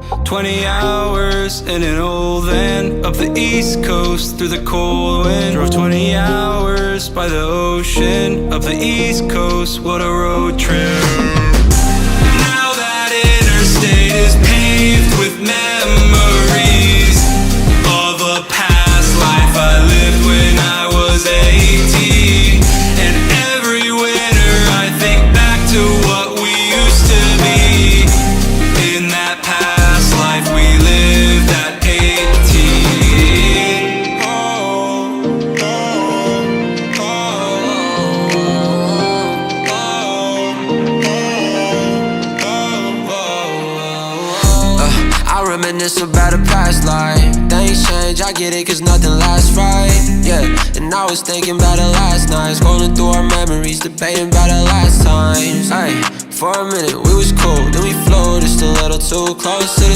20 hours in an old van up the East Coast through the cold wind. Drove 20 hours by the ocean up the East Coast, what a road trip. Now that interstate is paved with memories of a past life I lived when I was 18. And every winter I think back to what we used to be. In that past life we lived at 18. I reminisce about a past life. Things change, I get it, cause nothing lasts right. Yeah, and I was thinking about it last night, scrolling through our memories, debating about it last times. Ay, for a minute we was cool, then we flew just a little too close to the